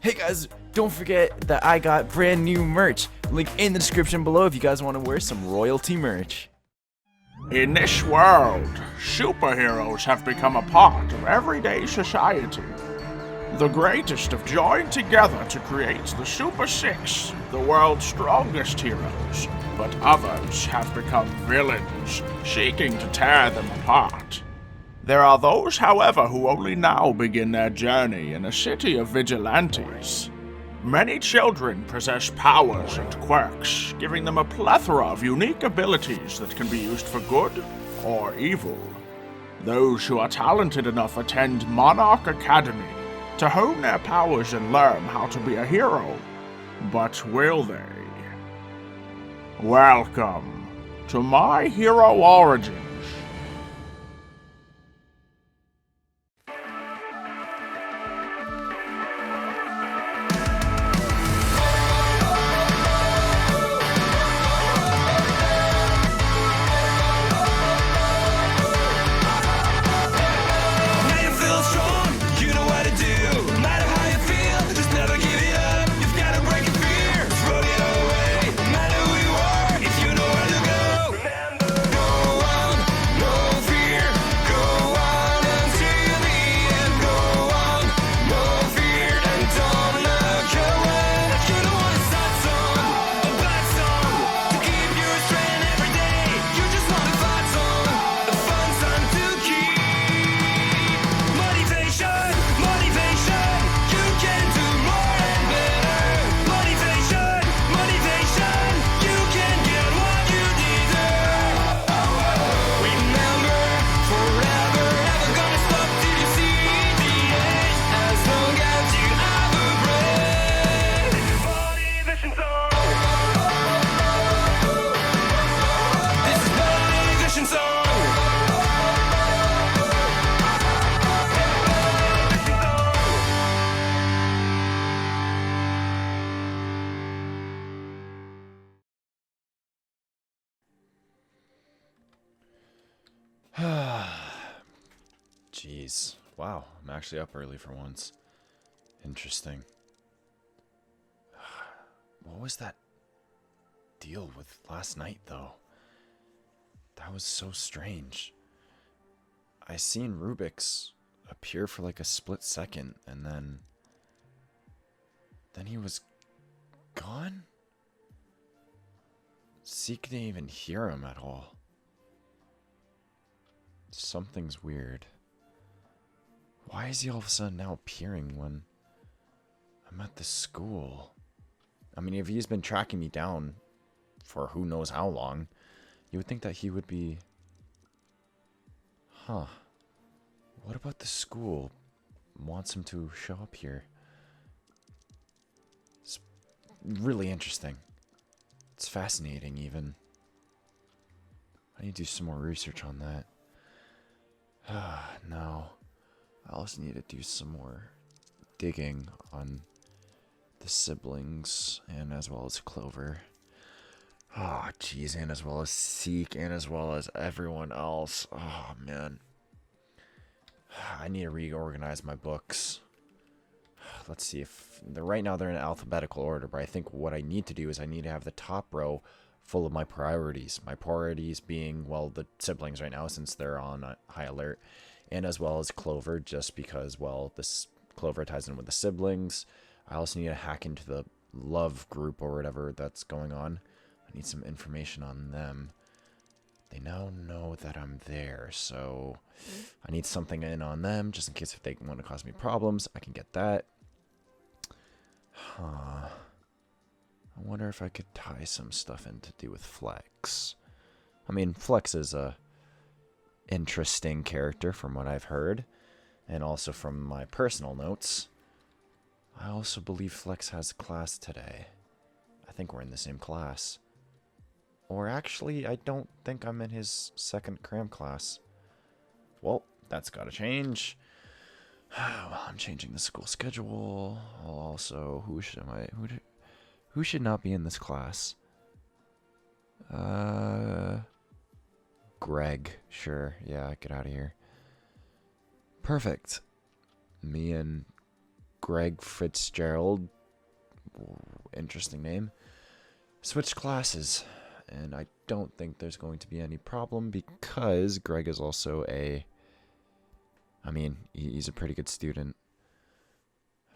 Hey guys, don't forget that I got brand new merch. Link in the description below if you guys want to wear some royalty merch. In this world, superheroes have become a part of everyday society. The greatest have joined together to create the Super Six, the world's strongest heroes, but others have become villains, seeking to tear them apart. There are those, however, who only now begin their journey in a city of vigilantes. Many children possess powers and quirks, giving them a plethora of unique abilities that can be used for good or evil. Those who are talented enough attend Monarch Academy to hone their powers and learn how to be a hero. But will they? Welcome to My Hero Origins. Jeez. Wow, I'm actually up early for once. Interesting. What was that deal with last night, though? That was so strange. I seen Rubik's appear for like a split second, and then he was gone? Zeke didn't even hear him at all. Something's weird. Why is he all of a sudden now appearing when I'm at the school? I mean, if he's been tracking me down for who knows how long, you would think that he would be... Huh. What about the school wants him to show up here? It's really interesting. It's fascinating, even. I need to do some more research on that. No. I also need to do some more digging on the siblings, and as well as Clover. Oh, jeez, and as well as Seek, and as well as everyone else. Oh, man. I need to reorganize my books. Let's see if... right now they're in alphabetical order, but I think what I need to do is I need to have the top row full of my priorities. My priorities being, well, the siblings right now, since they're on high alert. And as well as Clover, just because, well, this Clover ties in with the siblings. I also need to hack into the love group or whatever that's going on. I need some information on them. They now know that I'm there, so I need something in on them, just in case if they want to cause me problems, I can get that. Huh. I wonder if I could tie some stuff in to do with Flex. I mean, Flex is a interesting character from what I've heard, and also from my personal notes. I also believe Flex has class today. I think we're in the same class. Or actually, I don't think I'm in his second cram class. Well, that's gotta change. Well, I'm changing the school schedule. I'll also, who should not be in this class? Cregg, sure. Yeah, get out of here. Perfect. Me and Greg Fitzgerald, interesting name, switched classes. And I don't think there's going to be any problem because Greg is also he's a pretty good student.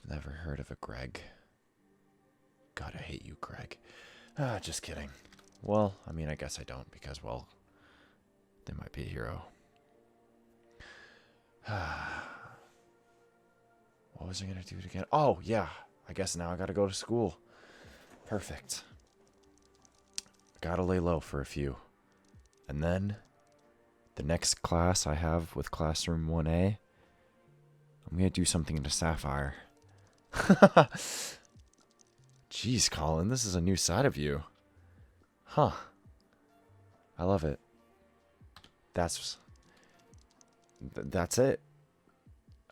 I've never heard of a Greg. God, I hate you, Greg. Just kidding. Well, I mean, I guess I don't because, well, they might be a hero. What was I going to do it again? Oh, yeah. I guess now I got to go to school. Perfect. Gotta lay low for a few. And then, the next class I have with Classroom 1A, I'm gonna do something into Sapphire. Jeez, Colin, this is a new side of you. Huh. I love it. That's it.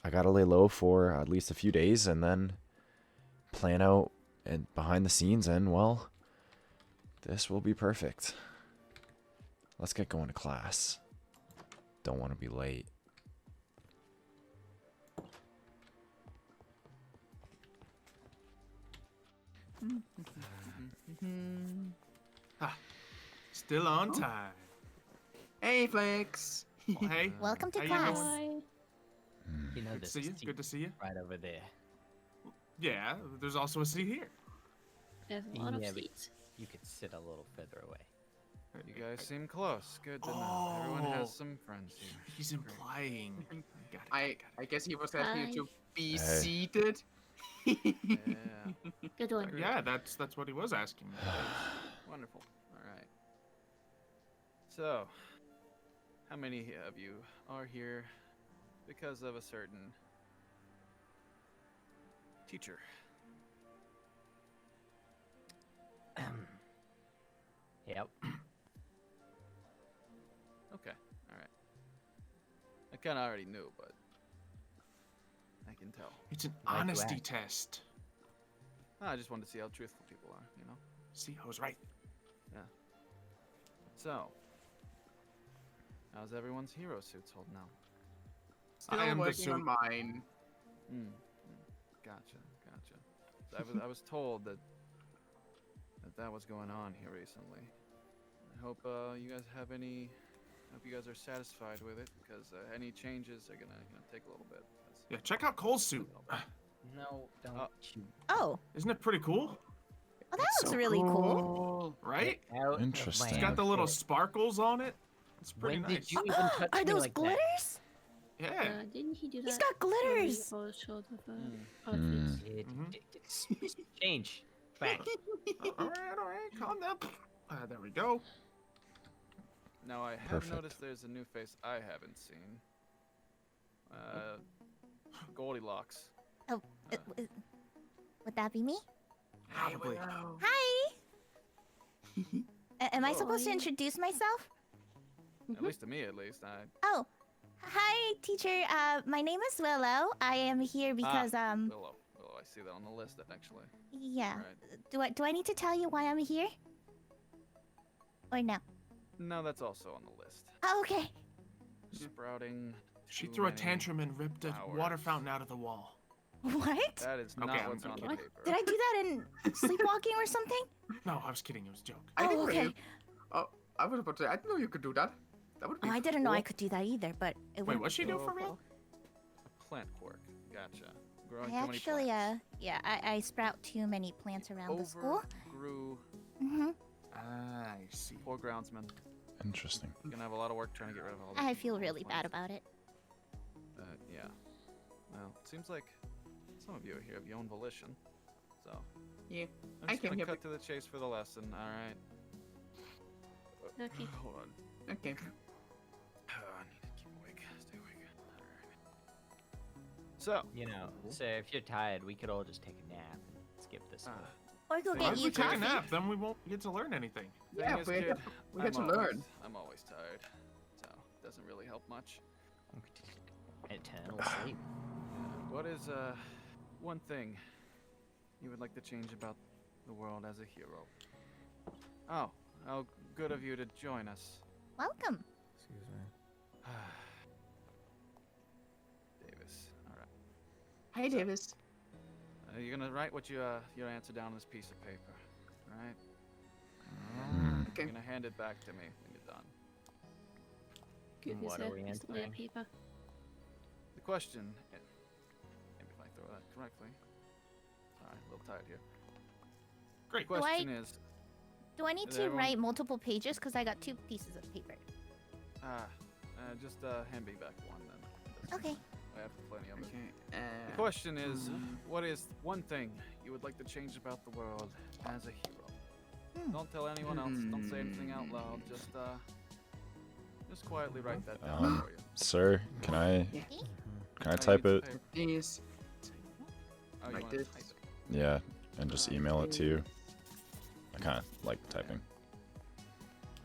I gotta lay low for at least a few days and then plan out and behind the scenes and, well, this will be perfect. Let's get going to class. Don't want to be late. Still on time. Hey, Flex. Well, hey. Welcome to How you class. doing? You know, Good to there's see you. a seat Good to see you. right over there. Yeah, there's also a seat here. There's a lot of Yeah, but seats. you could sit a little further away. You guys seem close. Good to know. Everyone Oh. has some friends here. He's implying. Got it, I got it. guess he was asking you to be Hey. seated. Yeah. Good one. Yeah, that's what he was asking. Wonderful. All right. So, how many of you are here because of a certain teacher? Yep. Okay. All right. I kind of already knew, but I can tell. It's an Like honesty that. test. I just wanted to see how truthful people are, you know? See, I was right. So, how's everyone's hero suits holding out? Still I am the working on suit. mine. Gotcha. I was told that was going on here recently. I hope you guys have any. I hope you guys are satisfied with it because any changes are gonna take a little bit. Yeah, check out Cole's suit. No, don't you Oh, Isn't it pretty cool? well, that looks really cool. Right? get out of Interesting. my It's got the little outfit. sparkles on it. It's pretty When nice. did you even touch Are me those like that? glitters? Yeah. Didn't he do that? He's got glitters. Oh, showed the Mm. outfits. Change. Back. All right, calm down. There we go. Now I have Perfect. noticed there's a new face I haven't seen. Goldilocks. Oh, would that be me? Probably. Hi. Am I supposed to introduce myself? At least to me, at least. Oh, hi, teacher. My name is Willow. I am here because Willow. I see that on the list, actually. yeah. Right. Do I need to tell you why I'm here? Or no? No, that's also on the list. Oh, okay. Sprouting. She too threw a many tantrum and ripped a flowers. water fountain out of the wall. What? That is Okay, not I'm what's on the okay. paper. Did I do that in sleepwalking or something? No, I was kidding. It was a joke. I Oh, didn't know okay. you. Oh, I was about to say, I didn't know you could do that. That would be Oh, I didn't know I cool. could do that either, but it Wait, would. what's she do for real? A plant quirk. Gotcha. Growing I too many actually, plants. yeah, I sprout too many plants around the school. Grew Mm-hmm. I see. poor groundsman. Interesting. You're gonna have a lot of work trying to get rid of all I these feel really bad plants. about it. Yeah. Well, it seems like some of you are here of your own volition. So, Yeah, I'm I just came gonna here. cut to the chase for the lesson, alright? Okay. Hold on. Okay. I need to keep awake. Stay awake. Alright. So, You know, so if you're tired, we could all just take a nap and skip this ah, one. Or go Why Why get would you we take a coffee. nap? Then we won't get to learn anything. Yeah, thing is, we kid, get to I'm learn. always- I'm always tired, so it doesn't really help much. Eternal sleep. What is one thing you would like to change about the world as a hero? Oh, how good of you to join us. Welcome. Excuse me. Davis. All right. Hey, Davis. You're gonna write what your answer down on this piece of paper, right? Okay. You're gonna hand it back to me when you're done. Good, What are we it's layer answering? paper. The question, maybe if I throw that correctly. Sorry, a little tired here. Great. The question is, Do I need Is to everyone- write multiple pages? Because I got 2 pieces of paper. just hand me back one then. Doesn't- Okay. I have plenty of it. Okay. The question is, what is one thing you would like to change about the world as a hero? Don't tell anyone else. Don't say anything out loud. Just quietly write that down for you. Sir, can I Oh, you type need it? the paper. This. Oh, you Like wanna this. type it. Yeah, and just email it to you. I kind of like typing.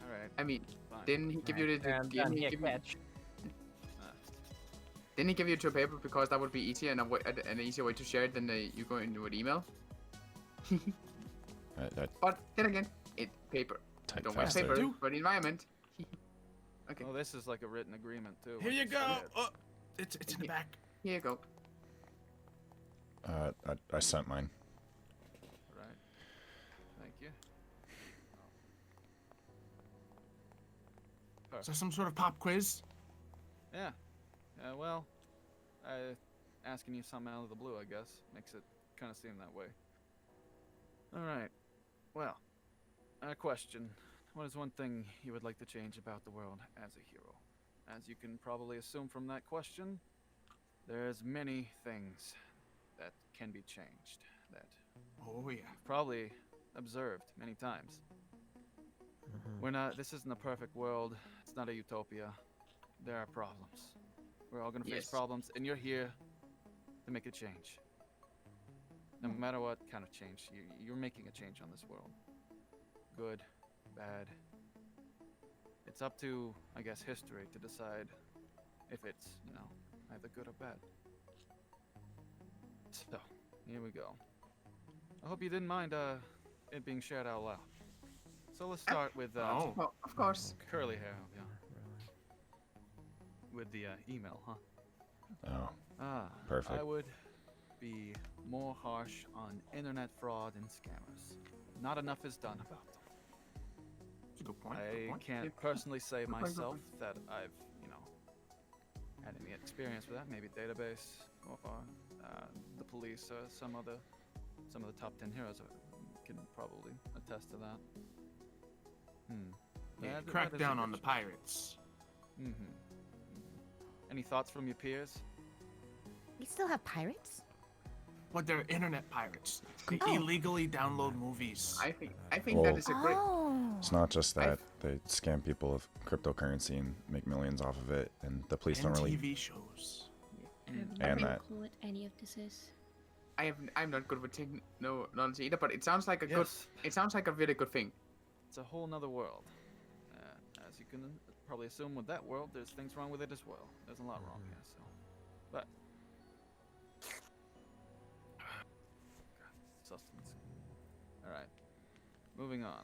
All right. I mean, Fine. didn't he give you the? And Didn't he here, give you? catch. Didn't he give you 2 paper because that would be easier and an easier way to share it than you go into an email? I But then again, paper. type Don't want faster. paper for the environment. Okay, Oh, this is like a written agreement too. Here which you is go. good. Oh, it's in the back. here you go. I sent mine. Right. Thank you. Is that some sort of pop quiz? Yeah. Well, asking you something out of the blue, I guess, makes it kind of seem that way. All right. Well, question. What is one thing you would like to change about the world as a hero? As you can probably assume from that question, there's many things that can be changed that Oh yeah. you've probably observed many times. This isn't a perfect world. It's not a utopia. There are problems. We're all gonna face Yes. problems, and you're here to make a change. No matter what kind of change, you're making a change on this world. Good, bad. It's up to, I guess, history to decide if it's, either good or bad. So, here we go. I hope you didn't mind it being shared out loud. So let's start with Oh. Oh, of course. curly hair, yeah. With the email, huh? Oh, Perfect. I would be more harsh on internet fraud and scammers. Not enough is done about them. That's a good point. good I point. can't personally say Good point, good myself that I've, had any experience with that. Maybe database or the police or some of the top 10 heroes can probably attest to that. Yeah, That crack is a down good on the choice. pirates. Any thoughts from your peers? We still have pirates? What, they're internet pirates. They Oh. illegally download movies. I think that Well- is a great. Oh. It's not just that. They scam people of cryptocurrency and make millions off of it, and the police and don't really. TV shows. I have And no that. clue what any of this is. I'm not good with technology either, but it sounds like a Yes. good. It sounds like a really good thing. It's a whole nother world. As you can probably assume with that world, there's things wrong with it as well. There's a lot wrong here, so. But. Sustenance. Alright. Moving on.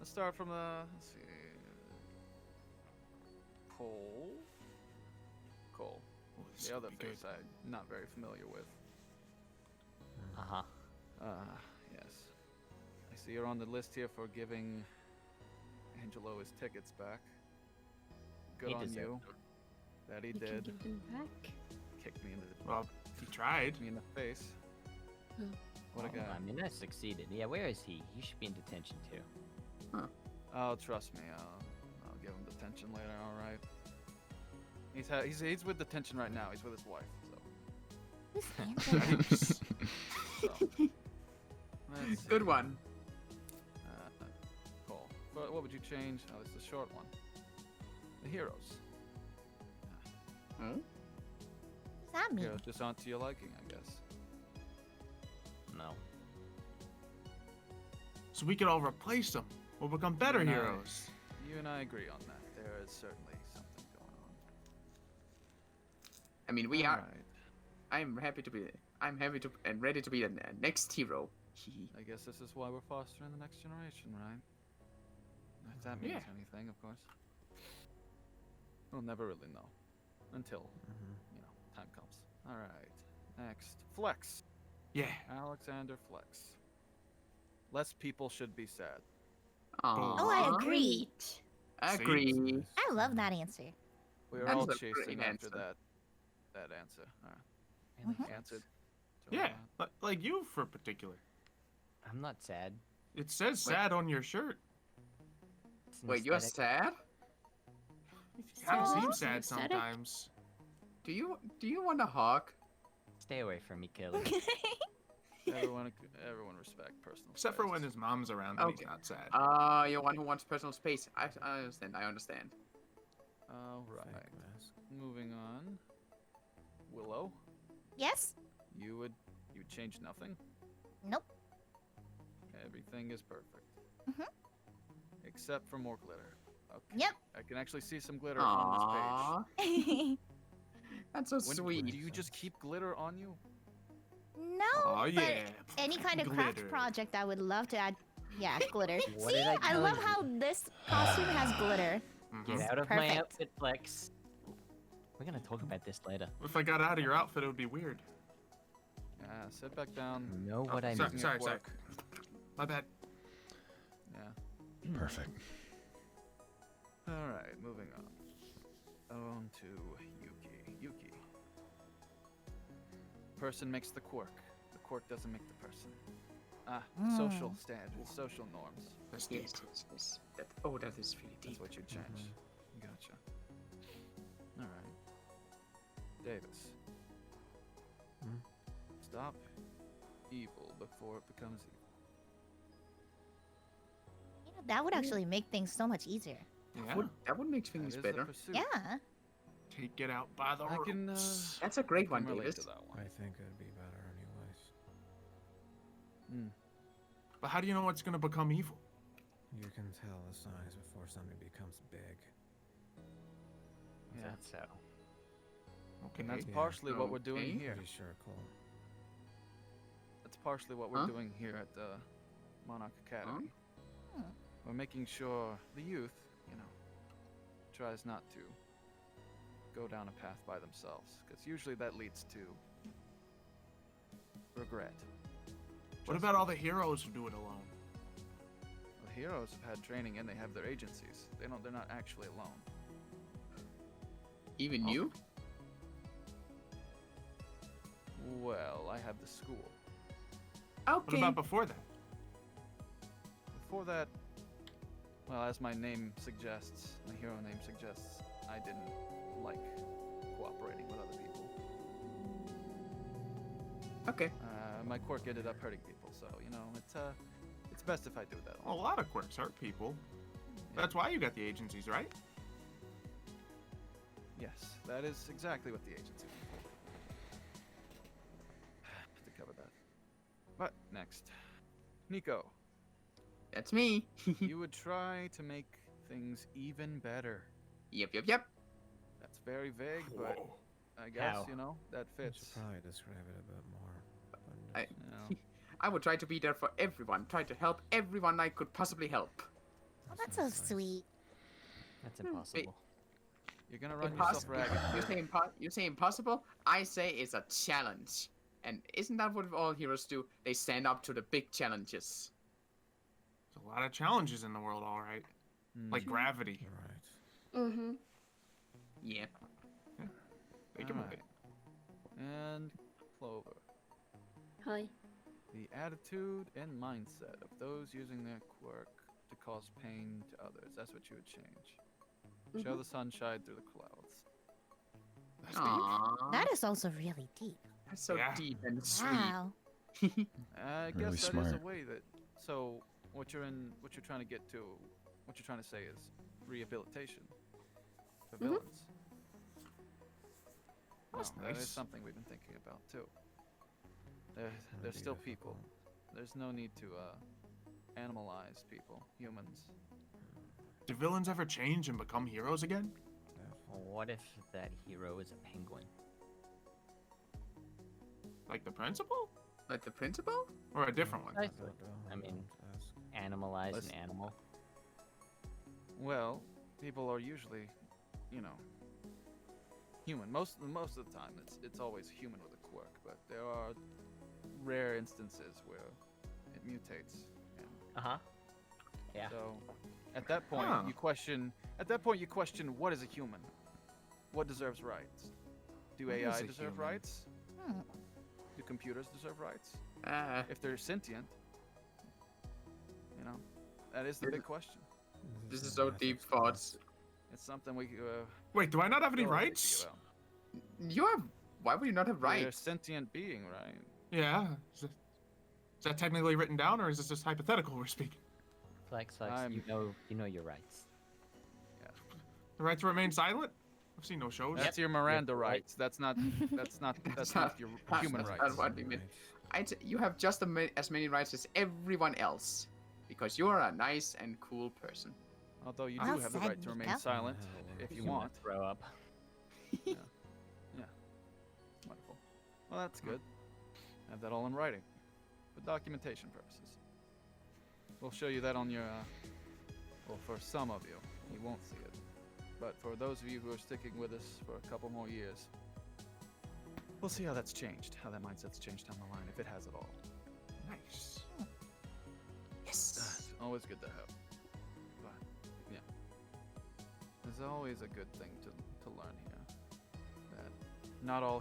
Let's start from the. Let's see. Cole. Cole. Oh, this The would other be good. face I'm not very familiar with. Uh-huh. Yes. I see you're on the list here for giving Angelo his tickets back. Good He on deserved you. That he You can did. give them back. Kicked me in the Well, he tried. kicked me in the face. Oh. What a Well, guy. I mean, I succeeded. Yeah, where is he? He should be in detention too. Oh, trust me. I'll give him detention later. All right. He's with detention right now. He's with his wife. So. Who's Angela? so. Let's see. Good one. Cool. But what would you change? Oh, this is a short one. The heroes. Hmm? What does that mean? Heroes just aren't to your liking, I guess. No. So we could all replace them. We'll become better No. heroes. You and I agree on that. There is certainly something going on. I mean, we are. Alright. I'm happy to and ready to be the next hero. I guess this is why we're fostering the next generation, right? If that means Yeah. anything, of course. We'll never really know. Until, time comes. Alright. Next. Flex. Yeah. Alexander Flex. Less people should be sad. Oh, I agree. Agree. I love that answer. We are That's all a great chasing after answer. that answer. Really Mhm. sad. Answered. Yeah, like you for particular. I'm not sad. It says Wait. sad on your shirt. It's an Wait, you're aesthetic. sad? You kind of Aw. seem sad Aesthetic. sometimes. Do you want a hug? Stay away from me, Kelly. Everyone respect personal Except for space. when his mom's around and Okay. he's not sad. You're one who wants personal space. I understand. I understand. All right. Moving on. Willow, Yes? you would change nothing. Nope. Everything is perfect. Mhm. Except for more glitter. Okay. Yep. I can actually see some glitter on Aww, this that's so page. sweet. Do you just keep glitter on you? No, Oh but yeah. any kind of craft Glitter. project, I would love to add. Yeah, glitter. What See, did I I tell love you? how this costume has glitter. Get Mhm. out of my Perfect. outfit, Flex. We're gonna talk about this later. If I got out of your outfit, it would be weird. Yeah, sit back down. You know what I sorry, mean. sorry. Work. My bad. Yeah. Perfect. All right, moving on. On to Yuki. Yuki. Person makes the quirk. The quirk doesn't make the person. Social standards, social norms. That's deep. Yes. That is really deep. That's what you change. Gotcha. All right. Davis. Hmm? Stop evil before it becomes evil. You know, that would actually make things so much easier. Yeah. That would make That things is better. the pursuit. Yeah. Take it out by the I can, roots. That's a great one, can relate Davis. to that one. I think it'd be better anyways. Hmm. But how do you know it's gonna become evil? You can tell a size before something becomes big. Is Yeah. that so? Okay. And that's Yeah. partially what we're doing Okay. here. Pretty sure, Cole. That's partially what we're Huh? doing here at the Monarch Academy. Hmm. We're making sure the youth, tries not to go down a path by themselves, because usually that leads to regret. What about all the heroes who do it alone? The heroes have had training and they have their agencies. They're not actually alone. Even Oh. you? Well, I have the school. Okay. What about before that? Before that, well, as my name suggests, my hero name suggests, I didn't like cooperating with other people. Okay. My quirk ended up hurting people, so it's best if I do that. Well, a lot of quirks hurt people. That's why you got the agencies, right? Yes, that is exactly what the agency wanted. To cover that. But next, Nico, That's me. you would try to make things even better. Yep. That's very vague, but Whoa. I guess How? that I should fits. probably describe it a bit more. I- You know. I would try to be there for everyone. Try to help everyone I could possibly help. Oh, that's so sweet. That's impossible. You're gonna run yourself Impossible. ragged. You say impossible? I say it's a challenge. And isn't that what all heroes do? They stand up to the big challenges. There's a lot of challenges in the world, all right. Like gravity. Right. Mm-hmm. Yeah. Think about Alright. it. And Clover. Hi. The attitude and mindset of those using their quirk to cause pain to others. That's what you would change. Show the sunshine through the clouds. That's deep. Aww. That is also really deep. That's so Yeah. deep and sweet. Wow. I Really guess that is a smart. way that. So what you're trying to get to, what you're trying to say is rehabilitation for villains. That's That is nice. something we've been thinking about too. They're That'd be still difficult. people. There's no need to animalize people, humans. Do villains ever change and become heroes again? What if that hero is a penguin? Like the principal? Like the principal? Or a different one? Precisely. I don't mean, know, ask. Animalize Let's- an animal. Well, people are usually, human. Most of the time, it's always human with a quirk. But there are rare instances where it mutates. And Yeah. so at that point, Huh. you question. At that point, you question what is a human? What deserves rights? Do What is AI a deserve human? rights? Hmm. Do computers deserve rights? If If they're sentient, that is the big question. this is an so ethics deep class. thoughts. It's something we Wait, do I not have any go and think rights? about. You have. Why would you not have You're a rights? sentient being, right? Yeah. Is that technically written down, or is this just hypothetical we're speaking? Flex, I'm- you know your rights. The right to remain silent? I've seen no shows. That's your Miranda right. rights. That's not your human that's rights. not what we meant. You have just as many rights as everyone else, because you are a nice and cool person. Although you Well do have the said, right to remain Mika. silent Hell, if you wanna want. throw up. Yeah. Wonderful. Well, that's good. Have that all in writing for documentation purposes. We'll show you that on your. Well, for some of you, you won't see it. But for those of you who are sticking with us for a couple more years, we'll see how that's changed, how that mindset's changed down the line, if it has at all. Nice. Yes. Always good to have. But yeah, there's always a good thing to learn here. That not all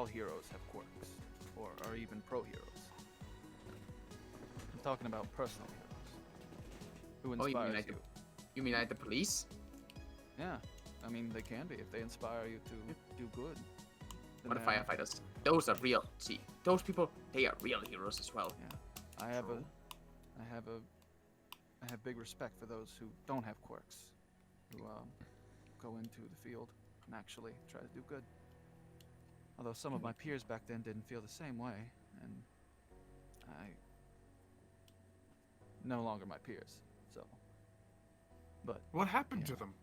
heroes have quirks, or are even pro heroes. I'm talking about personal heroes who Oh, inspire you mean like you. You mean like the police? Yeah, I mean they can be if they inspire you to do good. then What the they're- firefighters? Those are real. See, those people, they are real heroes as well. I have big respect for those who don't have quirks, who go into the field and actually try to do good. Although some of my peers back then didn't feel the same way, and I no longer my peers. So, but What happened Yeah. to them?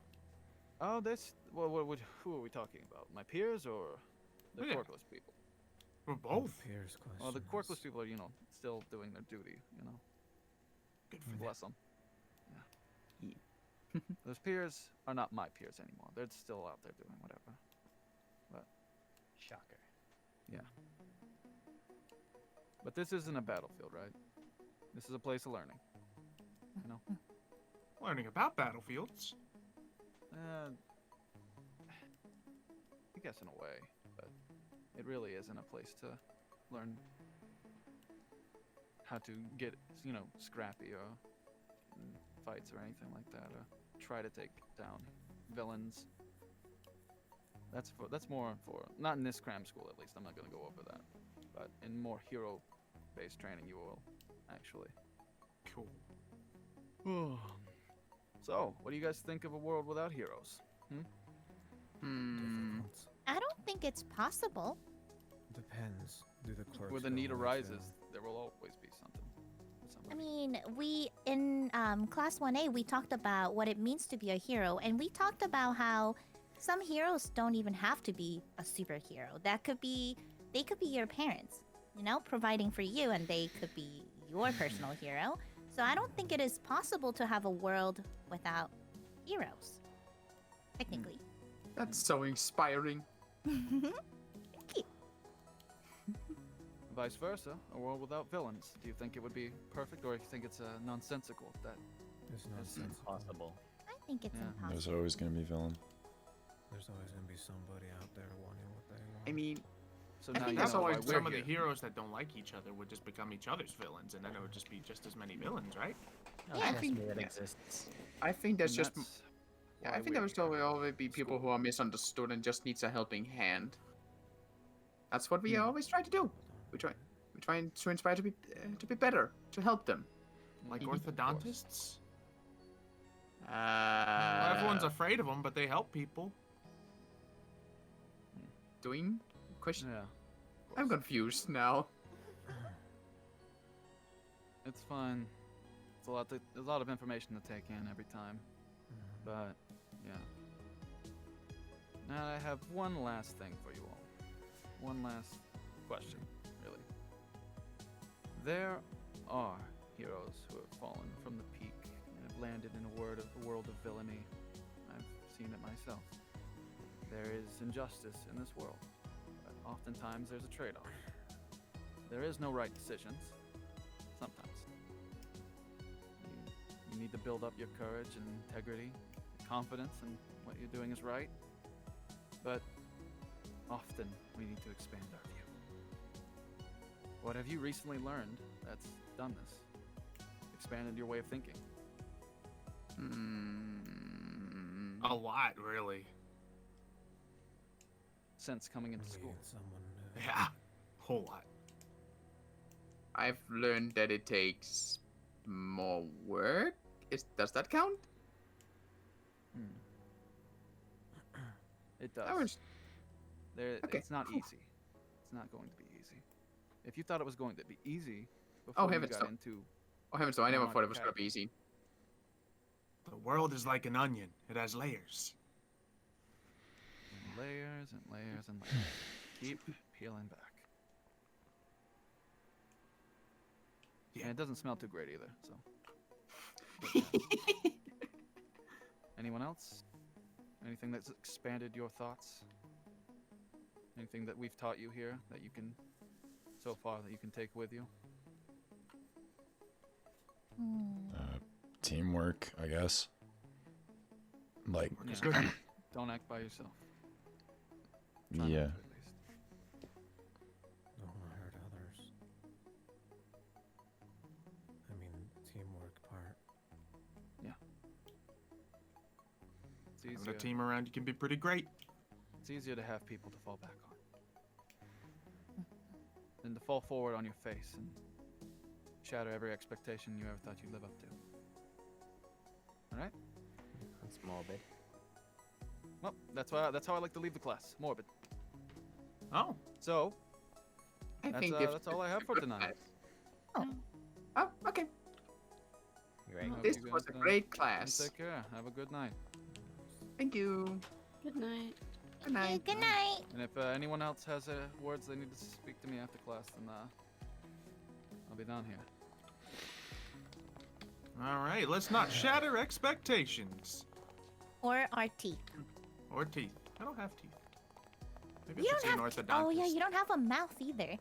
oh, who are we talking about? My peers or the Yeah. quirkless people? Well, both. Pierce question. Well, the quirkless people are still doing their duty. Good for them. Bless them. Yeah. Those peers are not my peers anymore. They're still out there doing whatever. Shocker. But this isn't a battlefield, right? This is a place of learning. Learning about battlefields. I guess in a way, but it really isn't a place to learn how to get, scrappy or in fights or anything like that, or try to take down villains. That's more for, not in this cram school at least, I'm not going to go over that, but in more hero-based training you will, actually. Cool. So, what do you guys think of a world without heroes? Difficult. I don't think it's possible. Depends. Do the clerks Where the go need on arises, to- there will always be something. I mean, we in class 1A we talked about what it means to be a hero, and we talked about how some heroes don't even have to be a superhero. They could be your parents, providing for you, and they could be your personal hero. So I don't think it is possible to have a world without heroes. Technically. That's so inspiring. Thank you. Vice versa, a world without villains. Do you think it would be perfect, or do you think it's nonsensical that It's It's nonsense. Impossible. I think it's Yeah. impossible. There's always gonna be villain. There's always gonna be somebody out there wanting what they want. I mean, so I now think you that's know That's why always we're some of the here. heroes that don't like each other would just become each other's villains, and then it would just be just as many villains, right? No, Yeah, I trust think- me, that yeah. exists. I think there's And just. that's Yeah, why I think we're there's here. will always be people who are misunderstood and just needs a helping hand. That's what we Hmm. always try to do. We try to inspire to be better, to help them. Like Mhm. orthodontists. Uh, Everyone's afraid of them, but they help people. doing question. Yeah. I'm confused now. It's fine. It's a lot of information to take in every time. But yeah. Now I have one last thing for you all. One last question, really. There are heroes who have fallen from the peak and have landed in a world of villainy. I've seen it myself. There is injustice in this world, but oftentimes there's a trade-off. there is no right decisions. Sometimes. You need to build up your courage and integrity, confidence in what you're doing is right. But often we need to expand our view. What have you recently learned that's done this? Expanded your way of thinking? A lot, really. Since coming into We school. need someone Yeah, whole lot. I've learned that it takes more work. Does that count? It does. I was- Okay, It's not cool. easy. It's not going to be easy. If you thought it was going to be easy before you heavens, got no. into Oh heavens, so I never Monarch thought it was gonna Academy. be easy. The world is like an onion. It has layers. layers and layers and layers. Keep peeling back. Yeah. And it doesn't smell too great either, so. Anyone else? Anything that's expanded your thoughts? Anything that we've taught you here that you can, so far, that you can take with you? Teamwork, I guess. Like, Yeah. Don't act by yourself. Try not yeah. to, at least. don't want to hurt others. I mean, teamwork part. It's Having easier. a team around you can be pretty great. It's easier to have people to fall back on than to fall forward on your face and shatter every expectation you ever thought you'd live up to. All right? That's morbid. Well, that's how I like to leave the class. Morbid. Oh, So I that's, think that's all I have for tonight. Oh, okay. You're right. Hope This you was guys, a great you class. Take care. Have a good night. Thank you. Good night. Good night. Good night. And if anyone else has words they need to speak to me after class, then I'll be down here. all right. Let's not shatter expectations. Or our teeth. Or teeth. I don't have teeth. Maybe You I don't should see an have. orthodontist. Oh yeah, you don't have a mouth either.